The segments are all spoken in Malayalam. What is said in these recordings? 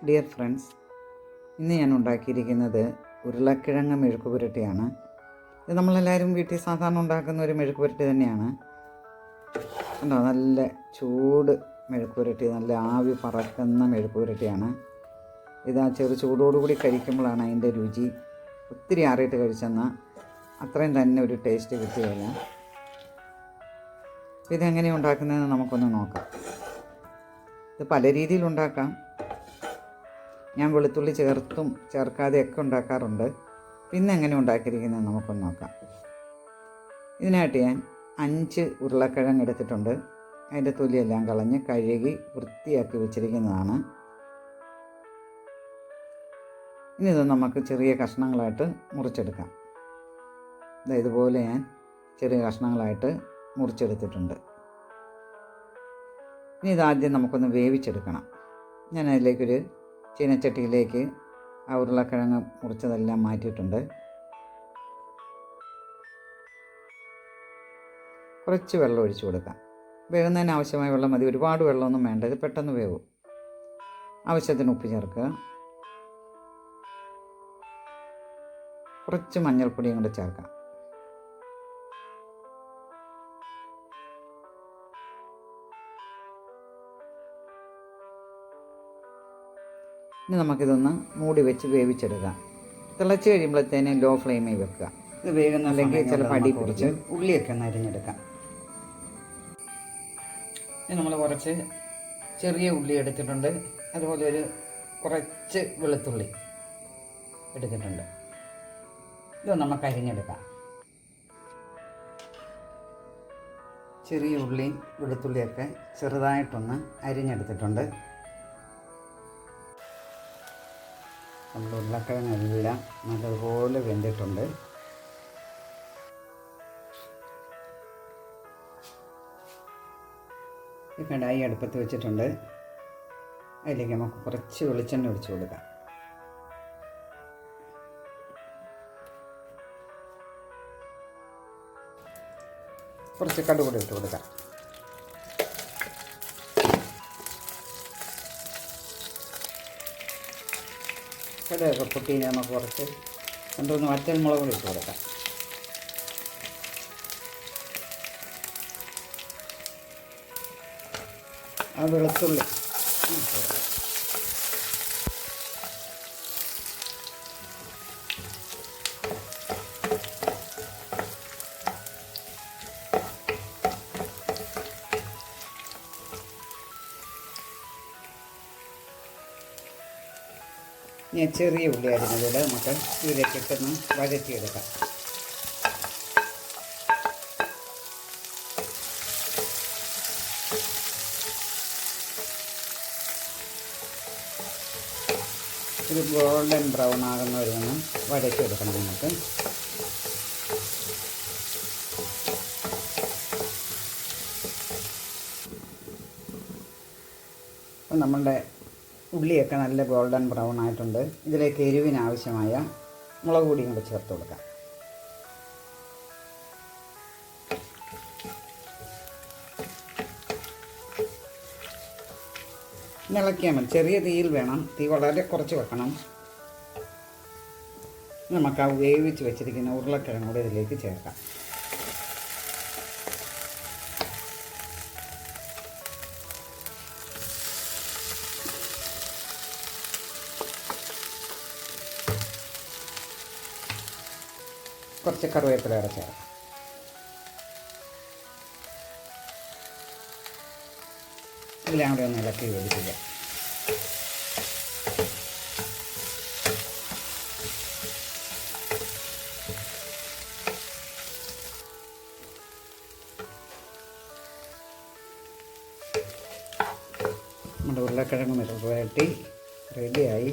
ഡിയർ ഫ്രണ്ട്സ്, ഇന്ന് ഞാൻ ഉണ്ടാക്കിയിരിക്കുന്നത് ഉരുളക്കിഴങ്ങ് മെഴുക്ക് പുരട്ടിയാണ്. ഇത് നമ്മളെല്ലാവരും വീട്ടിൽ സാധാരണ ഉണ്ടാക്കുന്ന ഒരു മെഴുക്ക് പുരട്ടി തന്നെയാണ്. കണ്ടോ, നല്ല ചൂട് മെഴുക്ക് പുരട്ടി, നല്ല ആവി പറക്കുന്ന മെഴുക്ക് പുരട്ടിയാണ്. ഇത് ആ ചെറു ചൂടോടുകൂടി കഴിക്കുമ്പോഴാണ് അതിൻ്റെ രുചി. ഒത്തിരി ആറിയിട്ട് കഴിച്ചെന്നാൽ അത്രയും തന്നെ ഒരു ടേസ്റ്റ് കിട്ടുകയില്ല. ഇതെങ്ങനെയാണ് ഉണ്ടാക്കുന്നതെന്ന് നമുക്കൊന്ന് നോക്കാം. ഇത് പല രീതിയിൽ ഉണ്ടാക്കാം. ഞാൻ വെളുത്തുള്ളി ചേർത്തും ചേർക്കാതെയൊക്കെ ഉണ്ടാക്കാറുണ്ട്. പിന്നെ എങ്ങനെ ഉണ്ടാക്കിയിരിക്കുന്നത് നമുക്കൊന്ന് നോക്കാം. ഇതിനായിട്ട് ഞാൻ 5 ഉരുളക്കിഴങ്ങ് എടുത്തിട്ടുണ്ട്. അതിൻ്റെ തൊലിയെല്ലാം കളഞ്ഞ് കഴുകി വൃത്തിയാക്കി വെച്ചിരിക്കുന്നതാണ്. ഇനി ഇത് നമുക്ക് ചെറിയ കഷ്ണങ്ങളായിട്ട് മുറിച്ചെടുക്കാം. ഇതുപോലെ ഞാൻ ചെറിയ കഷ്ണങ്ങളായിട്ട് മുറിച്ചെടുത്തിട്ടുണ്ട്. ഇനി ഇതാദ്യം നമുക്കൊന്ന് വേവിച്ചെടുക്കണം. ഞാൻ അതിലേക്കൊരു ചീനച്ചട്ടിയിലേക്ക് ആ ഉരുളക്കിഴങ്ങ് മുറിച്ചതെല്ലാം മാറ്റിയിട്ടുണ്ട്. കുറച്ച് വെള്ളം ഒഴിച്ചു കൊടുക്കാം. വേവുന്നതിന് ആവശ്യമായ വെള്ളം മതി, ഒരുപാട് വെള്ളമൊന്നും വേണ്ട, ഇത് പെട്ടെന്ന് വേവും. ആവശ്യത്തിന് ഉപ്പ് ചേർക്കുക. കുറച്ച് മഞ്ഞൾപ്പൊടിയും കൂടെ ചേർക്കാം. ഇനി നമുക്കിതൊന്ന് മൂടി വെച്ച് വേവിച്ചെടുക്കാം. തിളച്ച് കഴിയുമ്പോഴത്തേന് ലോ ഫ്ലെയിമിൽ വെക്കുക. ഇത് വേഗുന്നില്ലെങ്കിൽ ചിലപ്പോൾ അടി പിടിച്ച് ഉള്ളിയൊക്കെ ഒന്ന് അരിഞ്ഞെടുക്കാം. ഇനി നമ്മൾ കുറച്ച് ചെറിയ ഉള്ളി എടുത്തിട്ടുണ്ട്. അതുപോലെ ഒരു കുറച്ച് വെളുത്തുള്ളി എടുത്തിട്ടുണ്ട്. ഇത് നമുക്ക് അരിഞ്ഞെടുക്കാം. ചെറിയ ഉള്ളിയും വെളുത്തുള്ളിയൊക്കെ ചെറുതായിട്ടൊന്ന് അരിഞ്ഞെടുത്തിട്ടുണ്ട്. നമ്മുടെ ഉരുളക്കിഴങ്ങെല്ലാം നല്ലതുപോലെ വെന്തിട്ടുണ്ട്. ഈ കടായി അടുപ്പത്ത് വെച്ചിട്ടുണ്ട്. അതിലേക്ക് നമുക്ക് കുറച്ച് വെളിച്ചെണ്ണ ഒഴിച്ച് കൊടുക്കാം. കുറച്ച് കടുക് കൂടി ഇട്ട് കൊടുക്കാം. കടുകൊക്കെ പൊട്ടി നമുക്ക് കുറച്ച് 2-3 വറ്റൽമുളക് കൂടി ഇട്ട് കൊടുക്കാം. ആ വെളുത്തുള്ളി ഞാൻ ചെറിയ ഉള്ളി അരിഞ്ഞതിൽ നമുക്ക് ഇതിലേക്ക് ഇട്ടൊന്ന് വഴറ്റിയെടുക്കാം. ഒരു ഗോൾഡൻ ബ്രൗൺ ആകുന്നവരൊന്ന് വഴറ്റിയെടുക്കണം നമുക്ക്. അപ്പം നമ്മളുടെ ഉള്ളിയൊക്കെ നല്ല ഗോൾഡൻ ബ്രൗൺ ആയിട്ടുണ്ട്. ഇതിലേക്ക് എരിവിനാവശ്യമായ മുളക് പൊടിയും കൂടെ ചേർത്ത് കൊടുക്കാം. ഇളക്കിയാൽ മതി, ചെറിയ തീയിൽ വേണം, തീ വളരെ കുറച്ച് വെക്കണം. നമുക്ക് ആ വേവിച്ച് വെച്ചിരിക്കുന്ന ഉരുളക്കിഴങ്ങ് കൂടെ ഇതിലേക്ക് ചേർക്കാം. കുറച്ച് കറിവേപ്പില ചേർക്കാം. എല്ലാം കൂടെ ഒന്ന് ഇളക്കി വേവിക്കുക. നമ്മുടെ ഉരുളക്കിഴങ്ങ് മെഴുക്ക് പുരട്ടി റെഡിയായി.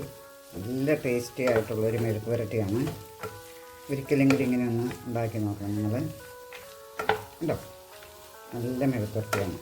നല്ല ടേസ്റ്റി ആയിട്ടുള്ളൊരു മെഴുക്ക് പുരട്ടിയാണ്. ഒരിക്കലും കൂടി ഇങ്ങനെ ഒന്ന് ഉണ്ടാക്കി നോക്കണം നിങ്ങൾ. ഉണ്ടോ, നല്ല മെഴുക്ക് പുരട്ടിയാണ്.